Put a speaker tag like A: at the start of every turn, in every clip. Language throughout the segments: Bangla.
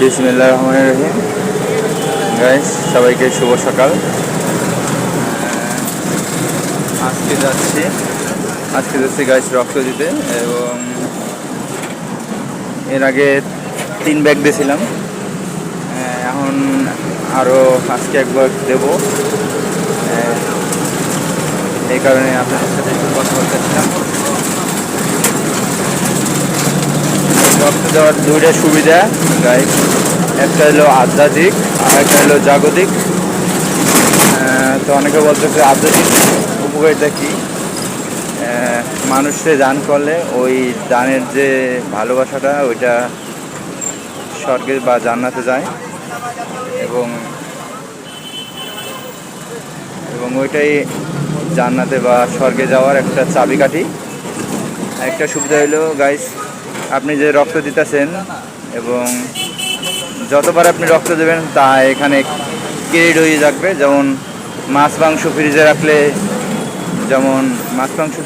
A: বিসমিল্লাহির রহমানির রহিম। গাইস, সবাইকে শুভ সকাল। আজকে যাচ্ছি গাইস রক্ত দিতে, এবং এর আগে 3 ব্যাগ দিয়েছিলাম। এখন আরও আজকে একবার দেবো। এই কারণে আপনাদের সাথে একটু কথা বলতেছিলাম। রক্ত দেওয়ার দুইটা সুবিধা গাইস, একটা হলো আধ্যাত্মিক আর একটা হলো জাগতিক। তো অনেকে বলতেছে আধ্যাত্মিক উপকারিতা কী। মানুষে দান করলে ওই দানের যে ভালোবাসাটা ওইটা স্বর্গে বা জান্নাতে যায়, এবং এবং ওইটাই জান্নাতে বা স্বর্গে যাওয়ার একটা চাবিকাঠি। একটা সুবিধা হলো গাইস, আপনি যে রক্ত দিতেছেন এবং যতবার আপনি রক্ত দেবেন তা এখানে ক্রেডিট হয়ে থাকবে। যেমন মাছ মাংস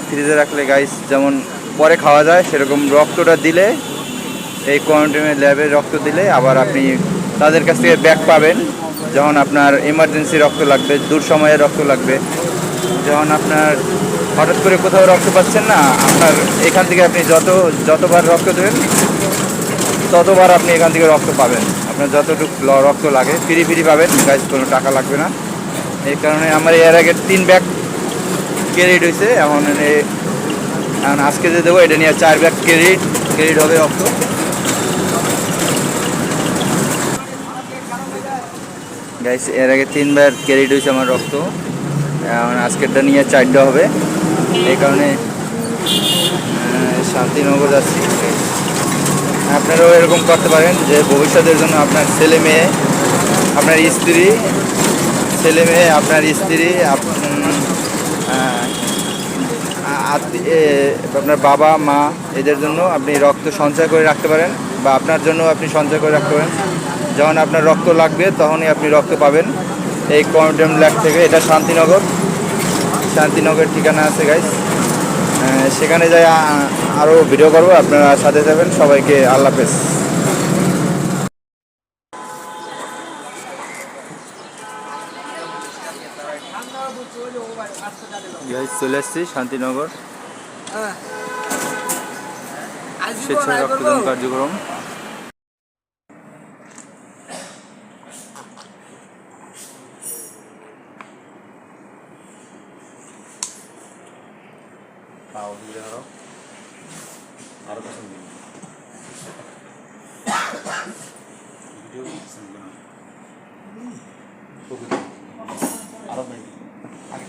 A: ফ্রিজে রাখলে গাইস যেমন পরে খাওয়া যায়, সেরকম রক্তটা দিলে, এই কোয়ারেন্টাইনের ল্যাবে রক্ত দিলে আবার আপনি তাদের কাছ থেকে ব্যাক পাবেন। যখন আপনার এমার্জেন্সি রক্ত লাগবে, দূর সময়ে রক্ত লাগবে, যখন আপনার হঠাৎ করে কোথাও রক্ত পাচ্ছেন না, আপনার এখান থেকে আপনি যতবার রক্ত দেবেন ততবার আপনি এখান থেকে রক্ত পাবেন। আপনার যতটুকু রক্ত লাগে ফ্রি পাবেন গাইস, কোনো টাকা লাগবে না। এই কারণে আমার এর আগে 3 ব্যাগ ক্রেডিট হয়েছে। এখন আজকে যে দেবো এটা নিয়ে 4 ব্যাগ ক্রেডিট হবে রক্ত। গাইস, এর আগে 3 বার ক্রেডিট হয়েছে আমার রক্ত, এখন আজকেরটা নিয়ে 4টা হবে। এই কারণে শান্তিনগর যাচ্ছি। আপনারাও এরকম করতে পারেন যে ভবিষ্যতের জন্য আপনার ছেলে মেয়ে, আপনার স্ত্রী, আপনার বাবা মা, এদের জন্য আপনি রক্ত সঞ্চয় করে রাখতে পারেন, বা আপনার জন্য আপনি সঞ্চয় করে রাখতে পারেন। যখন আপনার রক্ত লাগবে তখনই আপনি রক্ত পাবেন এই কোয়ারেন্টাইন ল্যাব থেকে। এটা শান্তিনগর ঠিকানা আছে গাইস। সেখানে যাই আরও ভিডিও করবো, আপনারা সাথে যাবেন। সবাইকে আল্লাহ হাফেজ। চলে এসছি শান্তিনগর স্বেচ্ছায় রক্তদান কার্যক্রম।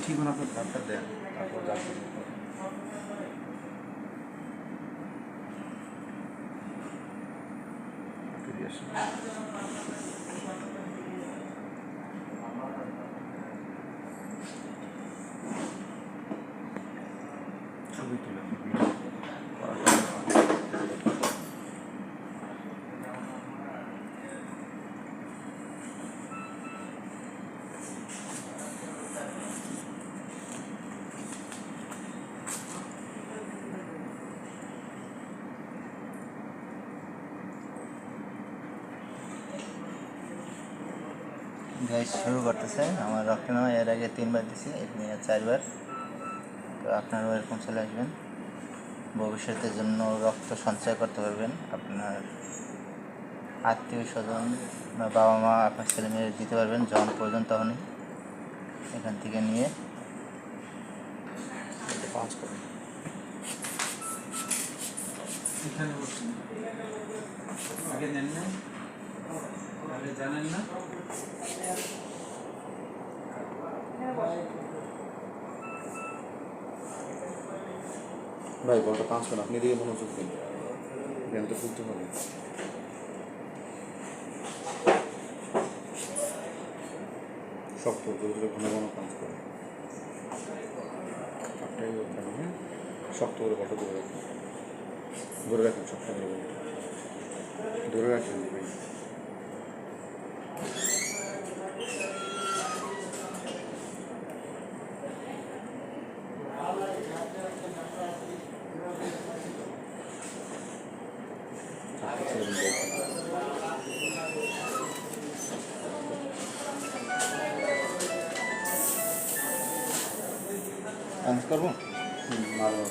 A: ঠিক মনে আপনার কার্ডটা দেন, তারপর যাচ্ছেন। ছবি তুলে গাইস শুরু করতেছে। আমার রক্ত নেওয়া এর আগে 3 বার দিছি, এখানে 4 বার। তো আপনারাও এরকম চলে আসবেন, ভবিষ্যতের জন্য রক্ত সঞ্চয় করতে পারবেন। আপনার আত্মীয় স্বজন বা বাবা মা, আপনার ছেলে মেয়ে দিতে পারবেন যখন প্রয়োজন তখনই এখান থেকে নিয়ে। আগে নেন না, আগে জানেন না। ভাই বলটা 5 মিনিট আপনি দিকে মনোযোগ দিন, জ্ঞানটা শুনতে হবে। শক্ত জোরে ঘন ঘন কাজ করে, কাপটাই ধরতে হবে। শক্ত করে বলটা ধরে রাখেন শক্ত করে ধরে রাখেন।
B: কাজ করবো
C: ভালো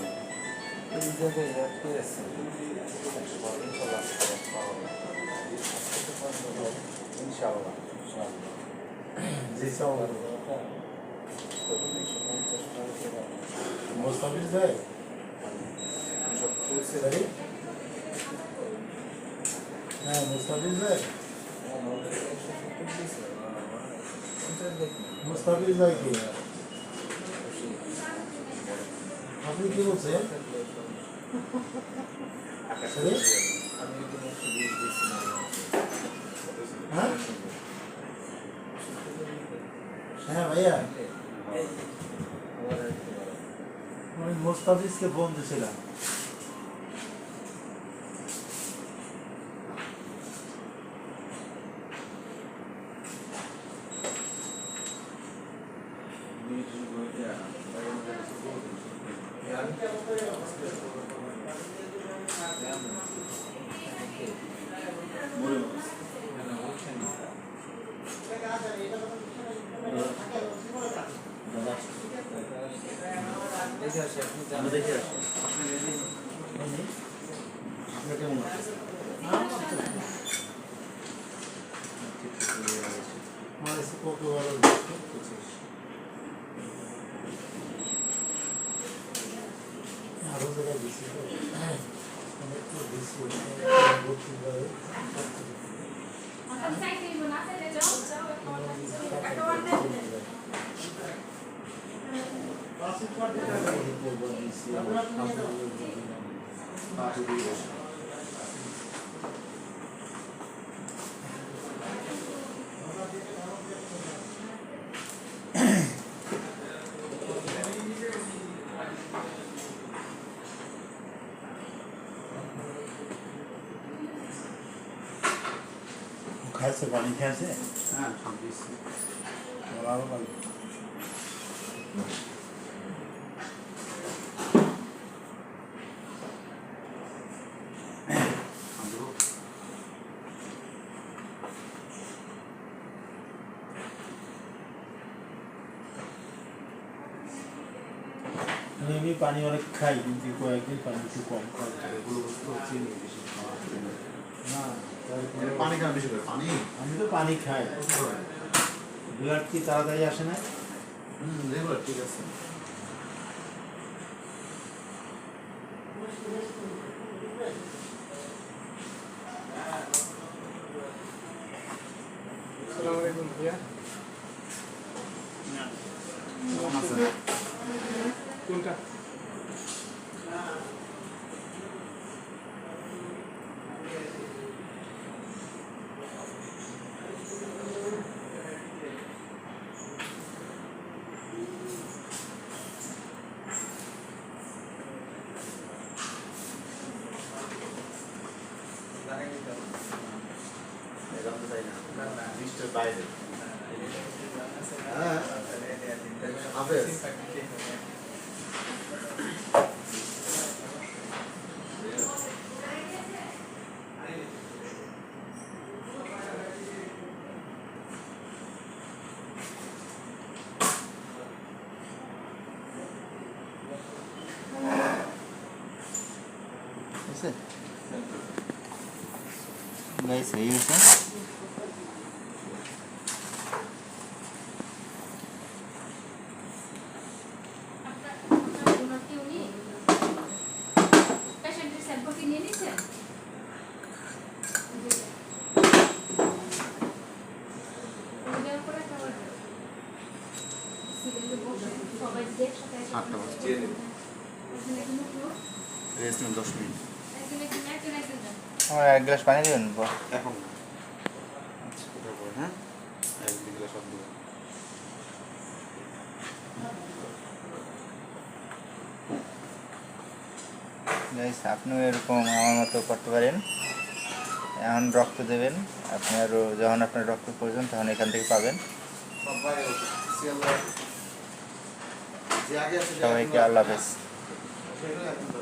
C: ইনশাআল্লাহ
B: মোস্তাফিজ ভাই হ্যাঁ মোস্তাফিজ ভাই মুস্তাফিজ ভাই কি আপনি কি বলছেন হ্যাঁ হ্যাঁ ভাইয়া আমি মুস্তাফিজকে ফোন দিয়েছিলাম দেখে আসি আপনার কেমন আছে আমার কত ভালো আরো জায়গায় বেশি অনেক বেশি খাইছে পানি খেয়েছে
C: হ্যাঁ সব দিচ্ছি
B: ভালো লাগে আমি পানি অনেক খাই কিন্তু কয়েকদিন পানি একটু কম খাই
C: এগুলো বস্তু হচ্ছে বেশি খাওয়া
B: না
C: পানি খাওয়া বেশি করে পানি
B: আমি তো পানি খাই ব্লাড কি তাড়াতাড়ি আসে না
C: রেগুলার ঠিক আছে
D: আসসালামু আলাইকুম ভাইয়া
C: কেমন আছেন
D: কোনটা
C: এরকম তাই না মিস্টার বাইরে হ্যাঁ হাফেজ
A: गाइस यही है
C: रेस्ट में 10 मिनट
A: और एक गिलास पानी দিবেন
C: এখন আচ্ছা এটা বল হ্যাঁ এক দিকে সব দিব
A: গাইস আপনিও এরকম আমার মতো করতে পারেন এখন রক্ত দেবেন আপনি আরও যখন আপনার রক্ত প্রয়োজন তখন এখান থেকে পাবেন
C: সব বাইরে সিএল যে আগে আছে
A: সবাইকে আল্লাহ হাফেজ
C: সেটা এখন